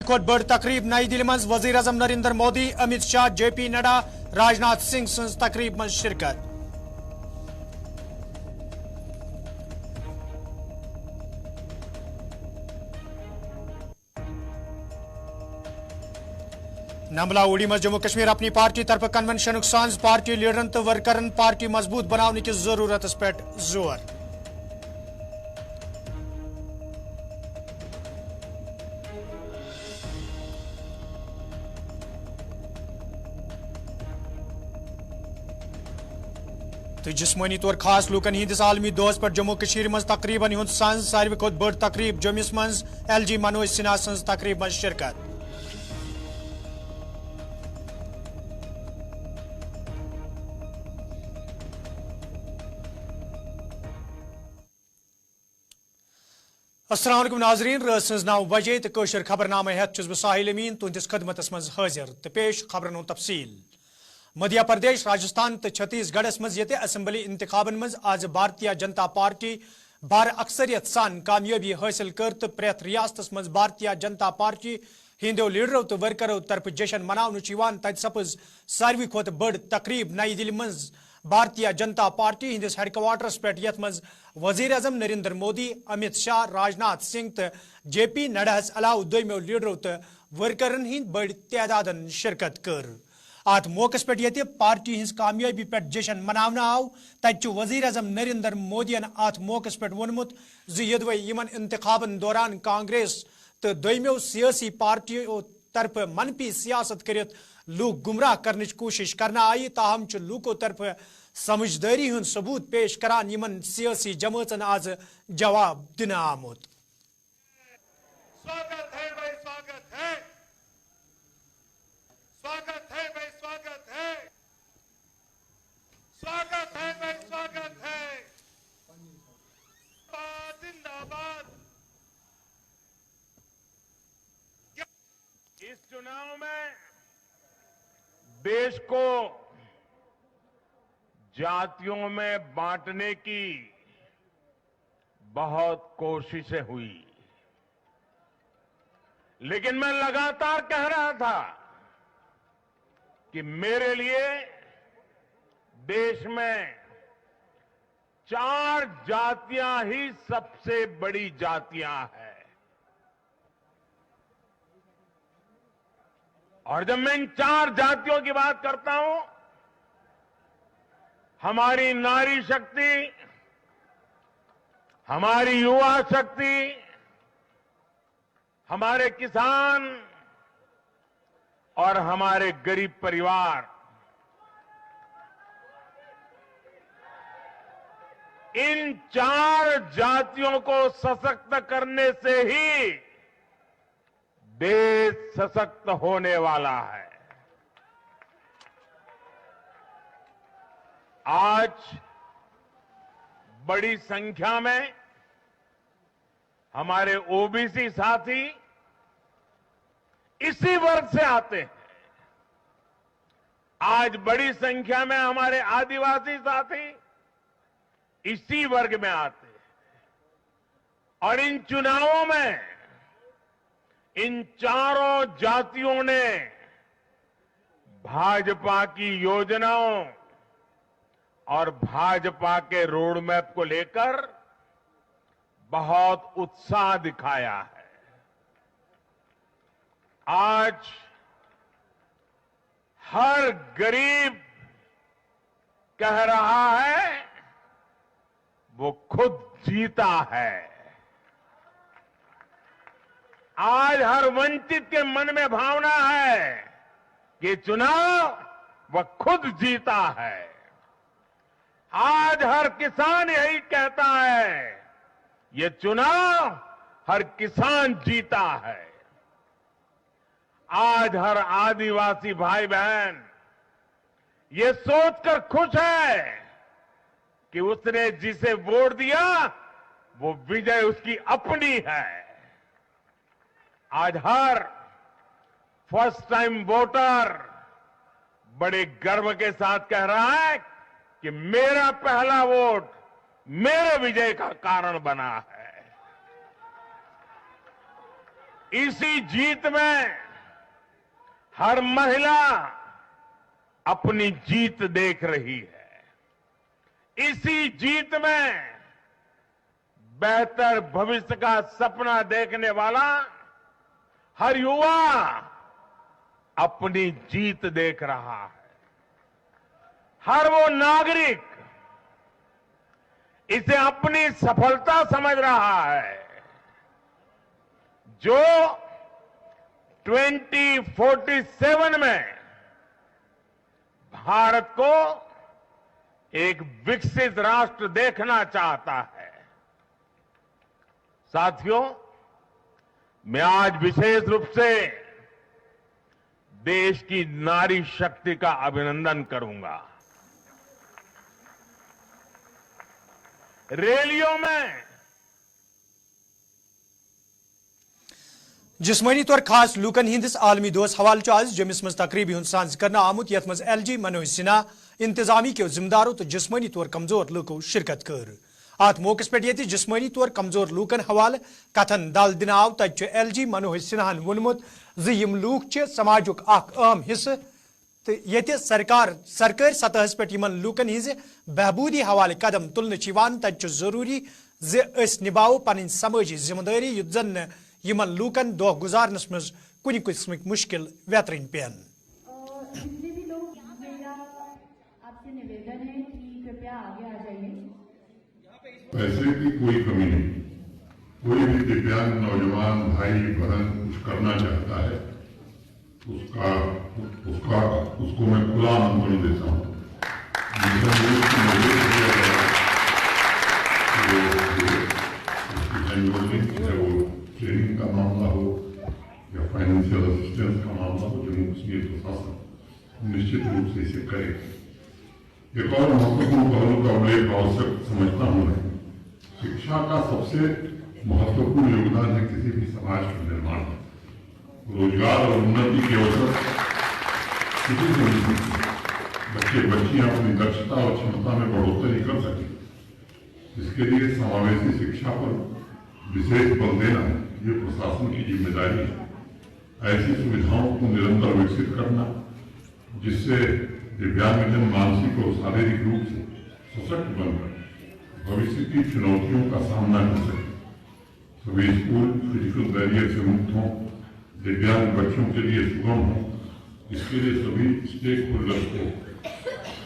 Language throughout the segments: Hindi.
खोत बड़ तकरीब नई दिल्ली मज वजीर आजम नरेंद्र मोदी, अमित शाह, JP नड्डा, राजनाथ सिंह सज तकरीब मज शिरकत। नमला उड़ी मज जम्मू कश्मीर अपनी पार्टी तरफ कन्वेंशन सांज पार्टी लीडरन तो वर्करन पार्टी मजबूत बनाने की जरूरत पे जोर। तो जिस्मानी तौर खास लूकन हिंदिस आलमी दोस पर जम्मू कश्मीर मज तकरीबन हुंद सांज सारवी खोत बड़ तकरीब जम्मिस मज LG मनोज सिन्हा सज तकरीब मज शिरकत। अस्सलाम वालेकुम नाजरीन, रात सज 9 बजे तो कशर खबरनामा हेत बह साहिल अमीन तुंदिस खदमतस मज हाजिर तो पेश खबरन तफसील। मध्य प्रदेश, राजस्थान तो छत्तीसगढ़ मज ये असम्बली इंतखाबन मज आज भारतीय जनता पार्टी बार अक्सरियत सान कामयाबी हासिल कर तो प्रेथ रियासत मज भारतीय जनता पार्टी हिंदो लीडरों तो वर्करों तरफ जश्न मनावन तत सपज सारवी खोत बड़ तकरीब नई दिल्ली मज भारतीय जनता पार्टी हिंदिस हेडक्वार्टरस पे यथ मज वजीर आजम नरेंद्र मोदी, अमित शाह, राजनाथ सिंह तो JP नड्डाहस अलाव दोमो लीडरों तो वर्करन हिंद बड़ तादादन शिरकत कर। अत मौके पे ये पार्टी हिंस कामयाबी पे जश्न मनावन आव तत वजीर आजम नरेंद्र मोदियन अत मौके पे वोनमुत यदवे यमन इंतखाबन दौरान कांग्रेस तो दोमो सियासी पार्टियों तरफ मनफी सियासत कर लूक गुमराह करने कोशिश करना आई, ताहम लूकों तरफ समझदारी हुन सबूत पेश करान यमन सियासी जमातन आज जवाब दिन आमुत। स्वागत है भाई, स्वागत है, स्वागत है भाई, स्वागत है, स्वागत है भाई, स्वागत है, जिंदाबाद। इस चुनाव में देश को जातियों में बांटने की बहुत कोशिशें हुई, लेकिन मैं लगातार कह रहा था कि मेरे लिए देश में 4 जातियां ही सबसे बड़ी जातियां हैं। और जब मैं इन 4 जातियों की बात करता हूं, हमारी नारी शक्ति, हमारी युवा शक्ति, हमारे किसान और हमारे गरीब परिवार, इन 4 जातियों को सशक्त करने से ही देश सशक्त होने वाला है। आज बड़ी संख्या में हमारे OBC साथी इसी वर्ग से आते हैं। आज बड़ी संख्या में हमारे आदिवासी साथी इसी वर्ग में आते हैं। और इन चुनावों में इन चारों जातियों ने भाजपा की योजनाओं और भाजपा के रोड मैप को लेकर बहुत उत्साह दिखाया है। आज हर गरीब कह रहा है वो खुद जीता है। आज हर वंचित के मन में भावना है कि चुनाव वह खुद जीता है। आज हर किसान यही कहता है, ये चुनाव हर किसान जीता है। आज हर आदिवासी भाई बहन ये सोचकर खुश है कि उसने जिसे वोट दिया वो विजय उसकी अपनी है। आज हर फर्स्ट टाइम वोटर बड़े गर्व के साथ कह रहा है कि मेरा पहला वोट मेरे विजय का कारण बना है। इसी जीत में हर महिला अपनी जीत देख रही है। इसी जीत में बेहतर भविष्य का सपना देखने वाला हर युवा अपनी जीत देख रहा है। हर वो नागरिक इसे अपनी सफलता समझ रहा है जो 2047 में भारत को एक विकसित राष्ट्र देखना चाहता है। साथियों, मैं आज विशेष रूप से देश की नारी शक्ति का अभिनंदन करूंगा। रैलियों में जिस्मानी तौर खास लूकन हिंदिस आलमी दोस हवाल आज जमिस मज तकरीबी हुंद सांझ करना आमुत यथ मज LG मनोज सिन्हा इंतजामी के जिम्मेदारों तो जिस्मानी तौर कमजोर लूको शिरकत कर। अत मौके पे जिस्मानी तौर कमजोर लूकन हवाले कथन दल दिन आव तत LG मनोज सिन्हान वोनमुत यम लूक समाजुक अहम हिस्से तो ये सरकारी सतह पे यमन लूकन हिज बहबूदी हवाले कदम तुलने तत जरूरी निभाओ पन समाजी जिम्मेदारी युत जन यमन लूकन दो गुजारनस मज कुन किस्म मुश्किल व्यतरन पेन। जितने भी लोग मेरा आपसे निवेदन है कि कृपया आगे आ जाइए। पैसे की कोई कमी नहीं। कोई भी दिव्यांग नौजवान भाई बहन कुछ करना चाहता है उसको मैं खुला आमंत्रण देता हूँ। ट्रेनिंग का मामला हो या फाइनेंशियल असिस्टेंस का मामला हो, जम्मू कश्मीर प्रशासन निश्चित रूप से इसे करे। एक और महत्वपूर्ण पहलू का उल्लेख आवश्यक समझता हूं मैं, शिक्षा का सबसे महत्वपूर्ण योगदान है किसी भी समाज के निर्माण में। रोजगार और उन्नति के अवसर किसी से नहीं मिलते। बच्चे बच्चियां अपनी दक्षता और क्षमता में बढ़ोतरी कर सके, इसके लिए समावेशी शिक्षा पर विशेष बल देना ये प्रशासन की जिम्मेदारी है। ऐसी सुविधाओं को निरंतर विकसित करना जिससे दिव्यांगजन मानसिक और शारीरिक रूप से सशक्त बनकर भविष्य की चुनौतियों का सामना कर सके। सभी स्कूल फिजिकल बैरियर से मुक्त हों, दिव्यांग बच्चों के लिए सुगम हो, इसके लिए सभी स्टेक होल्डर्स को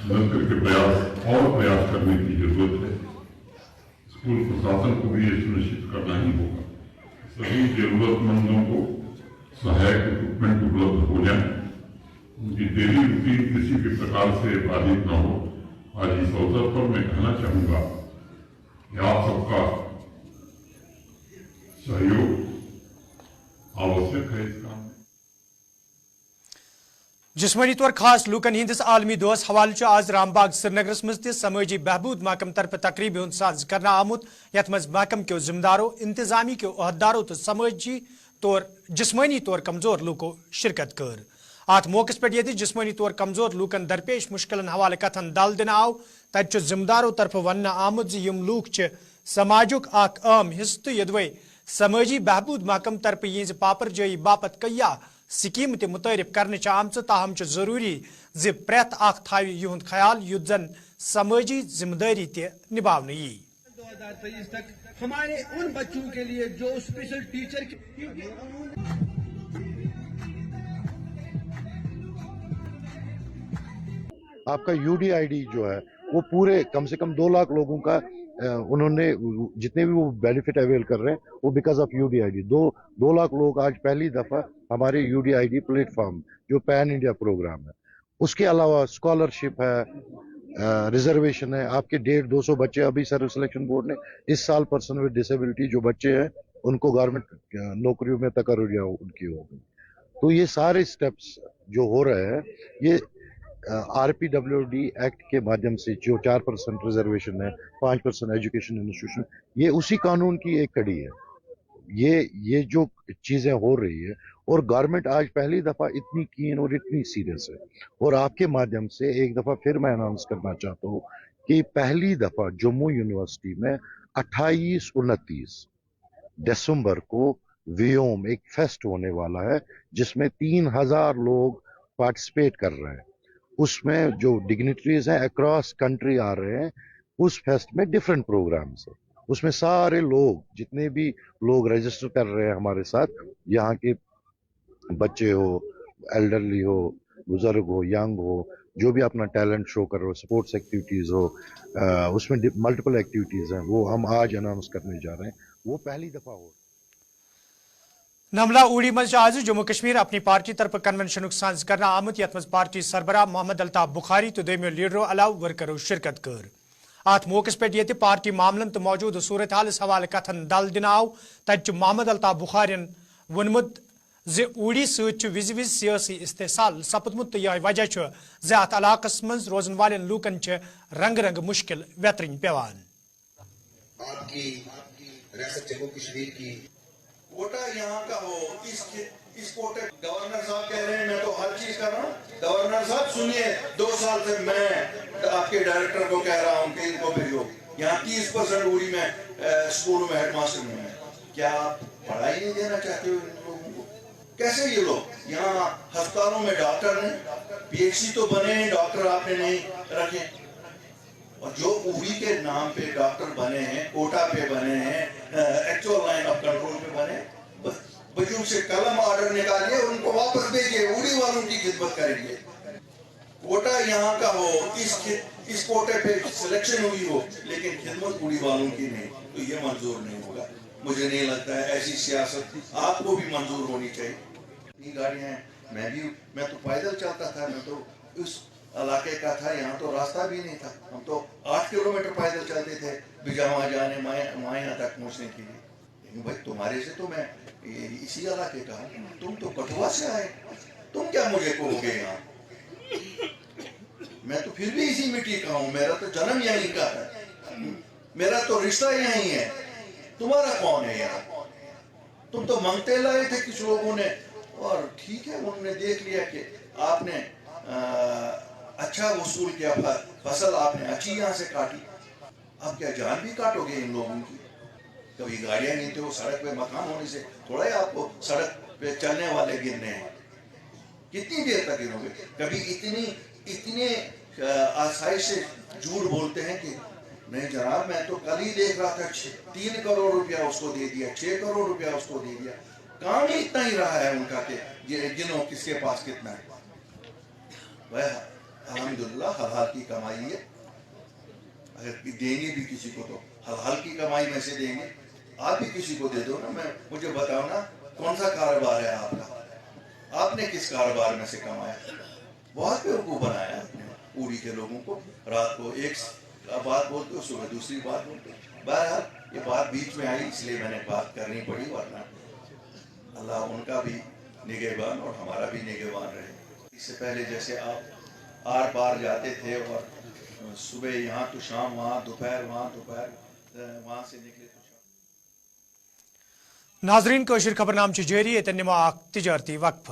मिलकर के प्रयास करने की जरूरत है। स्कूल प्रशासन को भी ये सुनिश्चित करना ही होगा सभी जरूरतमंदों को सहायक इक्विपमेंट उपलब्ध हो जाए, उनकी डेली रूटीन किसी भी प्रकार से बाधित न हो। आज इस अवसर पर मैं कहना चाहूंगा कि आप सबका सहयोग आवश्यक है इस काम में। जिस्मानी तौर खास लूकन हिंदिस आलमी दोस हवाले आज रामबाग श्रीनगर मज समाजी बहबूद महकम तरफ तकरीबी हुंद सांझ करना आमुत यथ मज महकम के जिम्मेदारों इंतजामी के अहदेदारों तो समाजी तौर जिस्मानी तौर कमजोर लूको शिरकत कर। अत मौके पे जिस्मानी तौर कमजोर लूकन दरपेश मुश्किलन हवाले कथन दल दिन आव तत जिम्मेदारों तरफ वन आमुत यम लूक समाजुक अहम हिस्से तो यदवे समाजी बहबूद महकम तरफ यह पापर जाई बापत कया स्कीम ते मुतारिफ करने आमच ताहम जरूरी जि प्रेत थाव युंद ख्याल युत जन समाजी जिम्मेदारी ते निभावने यी। 2023 तक हमारे उन बच्चों के लिए जो स्पेशल टीचर आपका UDID जो है वो पूरे कम से कम 2 लाख लोगों का उन्होंने जितने भी वो बेनिफिट अवेल कर रहे हैं वो बिकॉज ऑफ UDID 2 लाख लोग आज पहली दफा हमारे UDID प्लेटफॉर्म जो पैन इंडिया प्रोग्राम है, उसके अलावा स्कॉलरशिप है, रिजर्वेशन है। आपके 150-200 बच्चे अभी सर्विस सिलेक्शन बोर्ड ने इस साल पर्सन विद डिसेबिलिटी जो बच्चे हैं उनको गवर्नमेंट नौकरियों में तकर्रियां उनकी हो गई। तो ये सारे स्टेप्स जो हो रहे हैं ये RPWD एक्ट के माध्यम से जो 4% रिजर्वेशन है, 5% एजुकेशन इंस्टीट्यूशन, ये उसी कानून की एक कड़ी है। ये जो चीजें हो रही है और गवर्नमेंट आज पहली दफा इतनी कीन और इतनी सीरियस है। और आपके माध्यम से एक दफा फिर मैं अनाउंस करना चाहता हूँ कि पहली दफा जम्मू यूनिवर्सिटी में 28-29 दिसंबर को व्योम एक फेस्ट होने वाला है जिसमें 3,000 लोग पार्टिसिपेट कर रहे हैं। उसमें जो डिग्निटरीज हैं अक्रॉस कंट्री आ रहे हैं। उस फेस्ट में डिफरेंट प्रोग्राम्स है। उसमें सारे लोग जितने भी लोग रजिस्टर कर रहे हैं हमारे साथ, यहाँ के बच्चे हो, एल्डरली हो, बुजुर्ग हो, यंग हो, जो भी अपना टैलेंट शो कर रहे हो, स्पोर्ट्स एक्टिविटीज हो, उसमें मल्टीपल एक्टिविटीज हैं, वो हम आज अनाउंस करने जा रहे हैं। वो पहली दफा हो। नमला उड़ी मज आज जम्मू कश्मीर अपनी पार्टी तरफ कन्वेंशन साज कर आमुत यथ मज पार्टी सरबराह मोहम्मद अल्ताफ बुखारी तो दोमियो लीडरों अलाव वर्करों शिरकत कर। अत मौके पे ये पार्टी मामलन तो मौजूद सूरत हाल हवाले कथन दल दिन आव तत मोहम्मद अल्ताफ बुखारिन वोनमुत जे उड़ी सत विज विज सियासी इस्तेसाल सपदमुत तो यह वजह जे अत इलाकस मज रोजन वाले लूकन रंग रंग मुश्किल व्यतरन पेवान। आपकी रियासत जम्मू कश्मीर की कोटा यहाँ का हो, इस कोटे गवर्नर साहब कह रहे हैं मैं तो हर चीज कर रहा हूँ। गवर्नर साहब सुनिए, 2 साल से मैं आपके डायरेक्टर को कह रहा हूँ कि इनको भेजो। यहाँ 30% उड़ी में स्कूलों में हेडमास्टर नहीं है। क्या आप पढ़ाई नहीं देना चाहते हो इन लोगों को? कैसे ये लोग यहाँ अस्पतालों में डॉक्टर नहीं, PhD तो बने हैं, डॉक्टर आपने नहीं रखे। और जो उड़ी के नाम पे डॉक्टर बने हैं, कोटा पे बने हैं, एक्चुअल लाइन ऑफ कंट्रोल पे बने, बजूर से कलम ऑर्डर निकालिए, उनको वापस भेजिए, उड़ी वालों की खिदमत करेंगे। कोटा यहाँ का हो, इस कोटे पे सिलेक्शन हुई हो, लेकिन खिदमत उड़ी वालों की नहीं, तो ये मंजूर नहीं होगा। मुझे नहीं लगता है ऐसी सियासत आपको भी मंजूर होनी चाहिए। ये गाड़ियां मैं तो पैदल चलता था, मैं तो उस इलाके का था, यहाँ तो रास्ता भी नहीं था। हम तो 8 किलोमीटर पैदल चलते थे बिजामा जाने माया तक पहुँचने के लिए। लेकिन भाई तुम्हारे से तो मैं इसी इलाके का हूँ, तुम तो कठुआ से आए, तुम क्या मुझे कहोगे यहाँ? मैं तो फिर भी इसी मिट्टी का हूँ, मेरा तो जन्म यहीं का है, मेरा तो रिश्ता यहीं है। तुम्हारा कौन है यहाँ? तुम तो मांगते लाए थे कुछ लोगों ने, और ठीक है उन्होंने देख लिया कि आपने अच्छा वसूल किया, फसल आपने अच्छी यहाँ से काटी। अब क्या जान भी काटोगे इन लोगों की? कभी गाड़ियां गिनते हो, सड़क पे मकान होने से थोड़ा ही आपको सड़क पे चलने वाले गिनने हैं। कितनी देर तक गिनोगे? कभी इतने आसाइश से झूठ बोलते हैं कि नहीं जनाब मैं तो कल ही देख रहा था 3 करोड़ रुपया उसको दे दिया, 6 करोड़ रुपया उसको दे दिया। काम ही इतना ही रहा है उनका कि गिनो किसके पास कितना है। वह अल्हम्दुलिल्लाह हलाल की कमाई है, अगर देंगे भी किसी को तो हलाल की कमाई में से देंगे। आप भी किसी को दे दो ना, मुझे बताओ ना कौन सा कारोबार है आपका, आपने किस कारोबार में से कमाया? बहुत बेवकूफ बनाया आपने उड़ी के लोगों को। रात को एक बात बोलते हो, सुबह दूसरी बात बोलते हो। बहरहाल ये बात बीच में आई इसलिए मैंने बात करनी पड़ी, वरना अल्लाह उनका भी निगहबान और हमारा भी निगहबान रहे। इससे पहले जैसे आप आर पार जाते थे और सुबह यहाँ तो शाम वहाँ, दोपहर वहाँ, दोपहर वहाँ से निकले तो शाम। नाजरीन कोशिश खबरनाम जारी, ये तनिमा तिजारती वक्फ।